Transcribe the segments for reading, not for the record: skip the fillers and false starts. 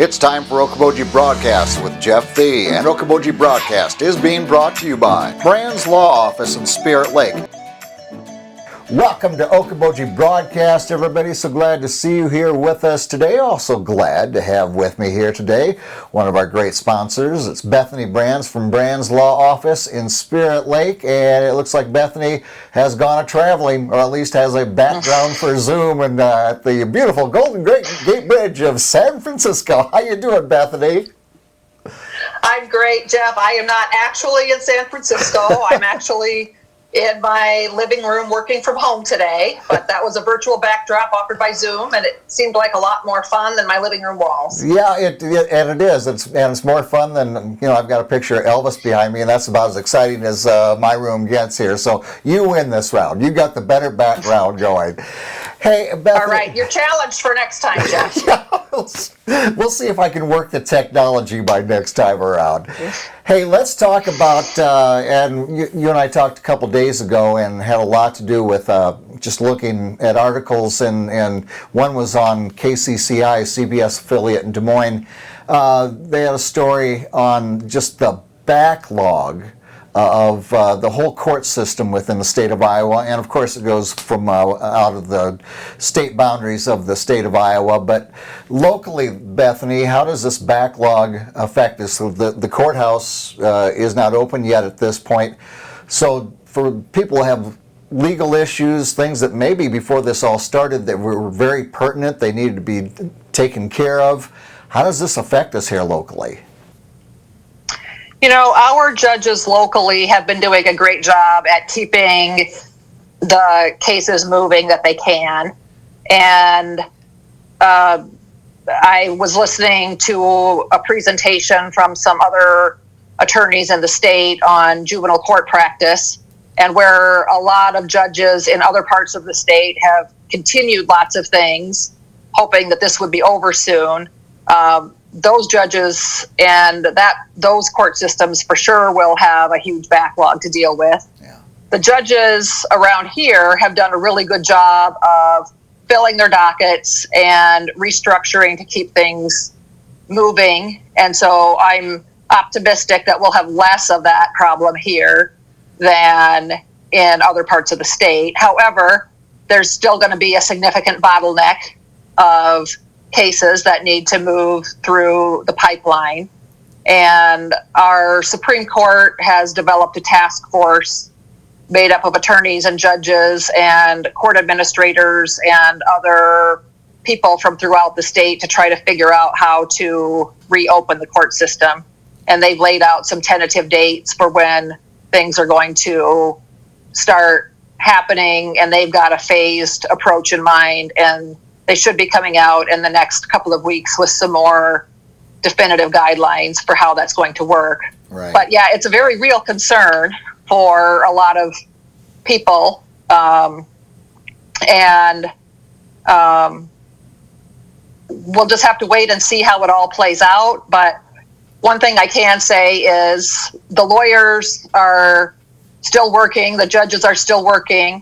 It's time for Okoboji Broadcast with Jeff Thee, and Okoboji Broadcast is being brought to you by Brand's Law Office in Spirit Lake. Welcome to Okoboji Broadcast, everybody. So glad to see you here with us today. Also glad to have with me here today one of our great sponsors. It's Bethany Brands from Brand's Law Office in Spirit Lake, and it looks like Bethany has gone a-traveling, or at least has a background for Zoom and at the beautiful Golden Gate Bridge of San Francisco. How you doing, Bethany? I'm great, Jeff. I am not actually in San Francisco. I'm actually in my living room working from home today, but that was a virtual backdrop offered by Zoom, and it seemed like a lot more fun than my living room walls. Yeah, it is. It's more fun than, I've got a picture of Elvis behind me, and that's about as exciting as my room gets here. So you win this round. You got the better background going. Hey, Bethany. All right, you're challenged for next time, Jeff. We'll see if I can work the technology by next time around. Hey, let's talk about, and you and I talked a couple days ago and had a lot to do with just looking at articles, and one was on KCCI, CBS affiliate in Des Moines. They had a story on just the backlog of the whole court system within the state of Iowa, and of course it goes from out of the state boundaries of the state of Iowa, but locally, Bethany, how does this backlog affect us? So the courthouse is not open yet at this point, so for people who have legal issues, things that maybe before this all started that were very pertinent, they needed to be taken care of, how does this affect us here locally? Our judges locally have been doing a great job at keeping the cases moving that they can. And I was listening to a presentation from some other attorneys in the state on juvenile court practice, and where a lot of judges in other parts of the state have continued lots of things, hoping that this would be over soon. Those judges and those court systems for sure will have a huge backlog to deal with. Yeah. The judges around here have done a really good job of filling their dockets and restructuring to keep things moving. And so I'm optimistic that we'll have less of that problem here than in other parts of the state. However, there's still going to be a significant bottleneck of cases that need to move through the pipeline. And our Supreme Court has developed a task force made up of attorneys and judges and court administrators and other people from throughout the state to try to figure out how to reopen the court system. And they've laid out some tentative dates for when things are going to start happening, and they've got a phased approach in mind, and they should be coming out in the next couple of weeks with some more definitive guidelines for how that's going to work. Right. But yeah, it's a very real concern for a lot of people. And we'll just have to wait and see how it all plays out. But one thing I can say is the lawyers are still working, the judges are still working.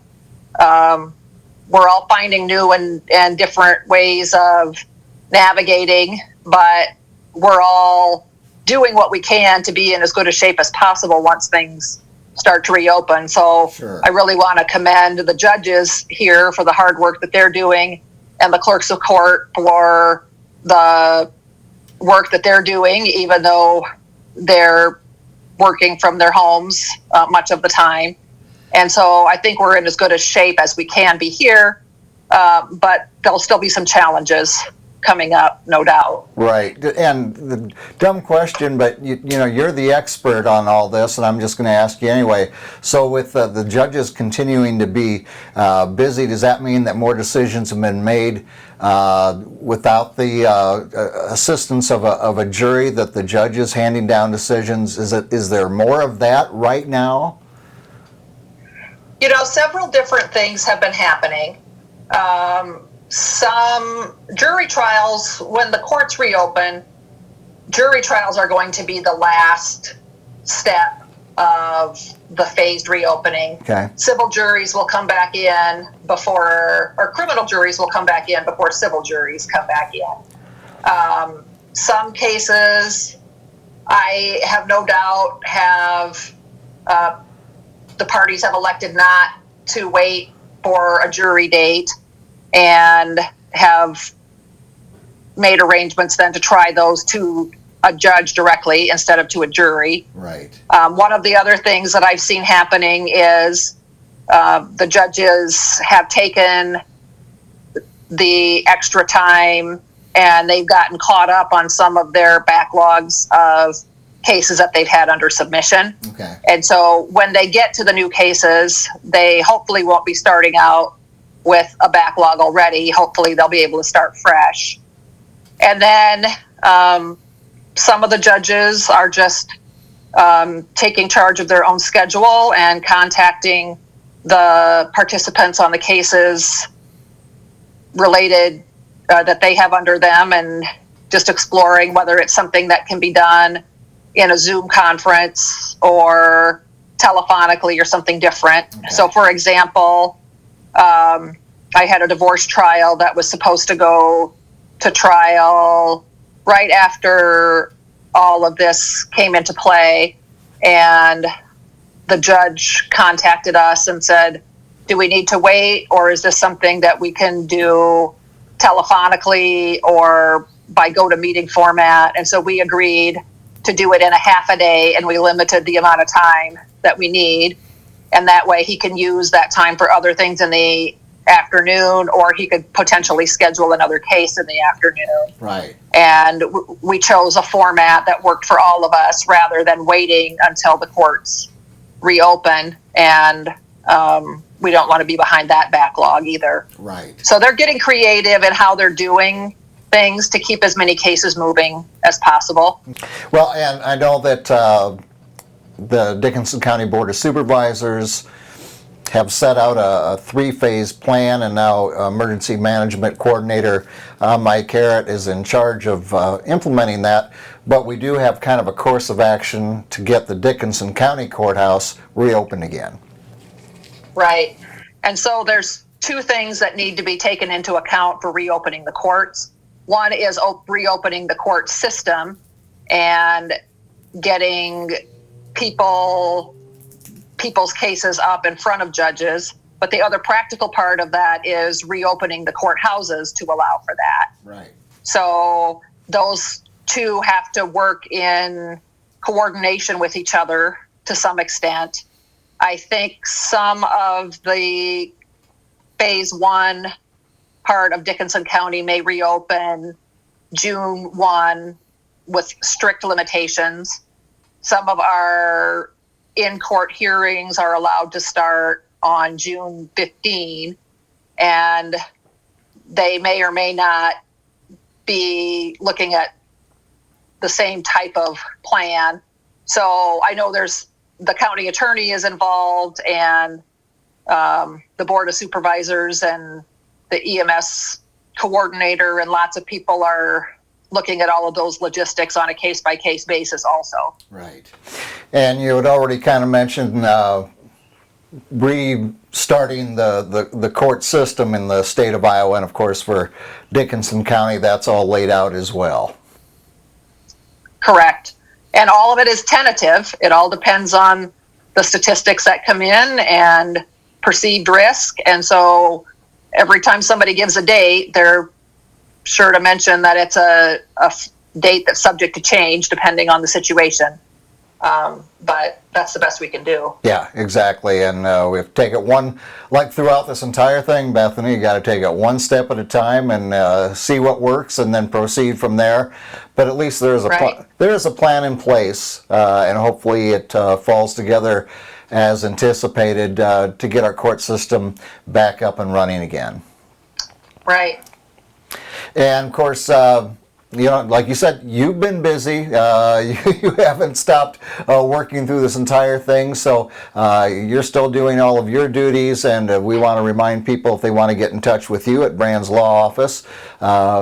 We're all finding new and different ways of navigating, but we're all doing what we can to be in as good a shape as possible once things start to reopen. So sure. I really want to commend the judges here for the hard work that they're doing, and the clerks of court for the work that they're doing, even though they're working from their homes much of the time. And so I think we're in as good a shape as we can be here, but there'll still be some challenges coming up, no doubt. Right. And the dumb question, but you're the expert on all this, and I'm just going to ask you anyway. So with the judges continuing to be busy, does that mean that more decisions have been made without the assistance of a jury, that the judge is handing down decisions? Is there more of that right now? Several different things have been happening. Some jury trials, when the courts reopen, jury trials are going to be the last step of the phased reopening. Okay. Civil juries will come back in before, or criminal juries will come back in before civil juries come back in. Some cases, I have no doubt, have the parties have elected not to wait for a jury date and have made arrangements then to try those to a judge directly instead of to a jury. Right. One of the other things that I've seen happening is the judges have taken the extra time and they've gotten caught up on some of their backlogs of cases that they've had under submission. Okay. And so when they get to the new cases, they hopefully won't be starting out with a backlog already. Hopefully they'll be able to start fresh. And then some of the judges are just taking charge of their own schedule and contacting the participants on the cases related that they have under them, and just exploring whether it's something that can be done in a Zoom conference or telephonically or something different. Okay. So for example, I had a divorce trial that was supposed to go to trial right after all of this came into play, and the judge contacted us and said, do we need to wait, or is this something that we can do telephonically or by GoToMeeting format? And so we agreed to do it in a half a day, and we limited the amount of time that we need, and that way he can use that time for other things in the afternoon, or he could potentially schedule another case in the afternoon. Right. And we chose a format that worked for all of us rather than waiting until the courts reopen, and we don't want to be behind that backlog either. Right. So they're getting creative in how they're doing things to keep as many cases moving as possible. Well, and I know that the Dickinson County Board of Supervisors have set out a three-phase plan, and now Emergency Management Coordinator Mike Carrott is in charge of implementing that. But we do have kind of a course of action to get the Dickinson County Courthouse reopened again. Right. And so there's two things that need to be taken into account for reopening the courts. One is reopening the court system and getting people's cases up in front of judges. But the other practical part of that is reopening the courthouses to allow for that. Right. So those two have to work in coordination with each other to some extent. I think some of the phase one part of Dickinson County may reopen June 1 with strict limitations. Some of our in-court hearings are allowed to start on June 15, and they may or may not be looking at the same type of plan. So I know the county attorney is involved, and the Board of Supervisors and the EMS coordinator, and lots of people are looking at all of those logistics on a case-by-case basis also. Right. And you had already kind of mentioned restarting the court system in the state of Iowa, and of course for Dickinson County, that's all laid out as well. Correct. And all of it is tentative. It all depends on the statistics that come in and perceived risk. And so every time somebody gives a date, they're sure to mention that it's a date that's subject to change depending on the situation. But that's the best we can do. Yeah, exactly. And we have to take it like throughout this entire thing, Bethany, you got to take it one step at a time and see what works and then proceed from there. But at least there is a plan in place, and hopefully it falls together as anticipated to get our court system back up and running again. Right. And of course, like you said, you've been busy. You haven't stopped working through this entire thing, so you're still doing all of your duties, and we want to remind people, if they want to get in touch with you at Brand's Law Office,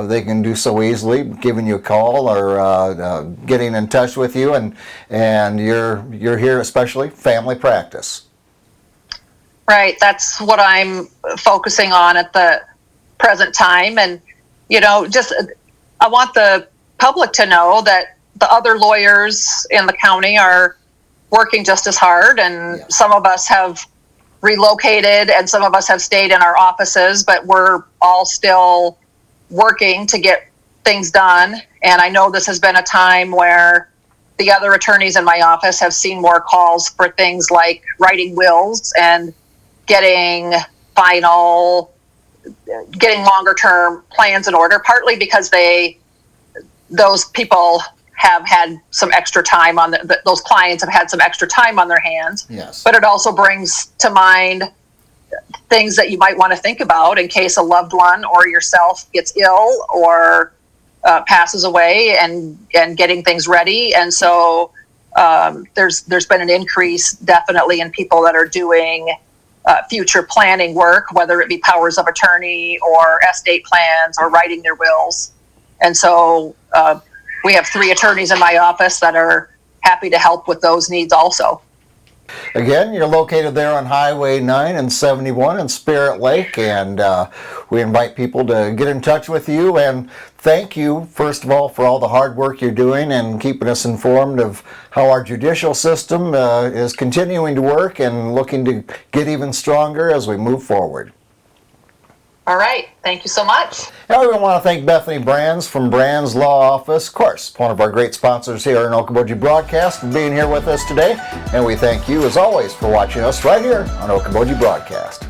they can do so easily, giving you a call or getting in touch with you, and you're here especially family practice. Right, that's what I'm focusing on at the present time, and just I want the public to know that the other lawyers in the county are working just as hard, and some of us have relocated and some of us have stayed in our offices, but we're all still working to get things done. And I know this has been a time where the other attorneys in my office have seen more calls for things like writing wills and getting longer term plans in order, partly because those people have had some extra time on those clients have had some extra time on their hands. Yes. But it also brings to mind things that you might want to think about in case a loved one or yourself gets ill or passes away, and getting things ready. And so there's been an increase definitely in people that are doing future planning work, whether it be powers of attorney or estate plans or writing their wills. And so we have 3 attorneys in my office that are happy to help with those needs also. Again, you're located there on Highway 9 and 71 in Spirit Lake, and we invite people to get in touch with you. And thank you, first of all, for all the hard work you're doing and keeping us informed of how our judicial system is continuing to work and looking to get even stronger as we move forward. All right. Thank you so much. And we want to thank Bethany Brands from Brands Law Office, of course, one of our great sponsors here in Okoboji Broadcast, for being here with us today. And we thank you, as always, for watching us right here on Okoboji Broadcast.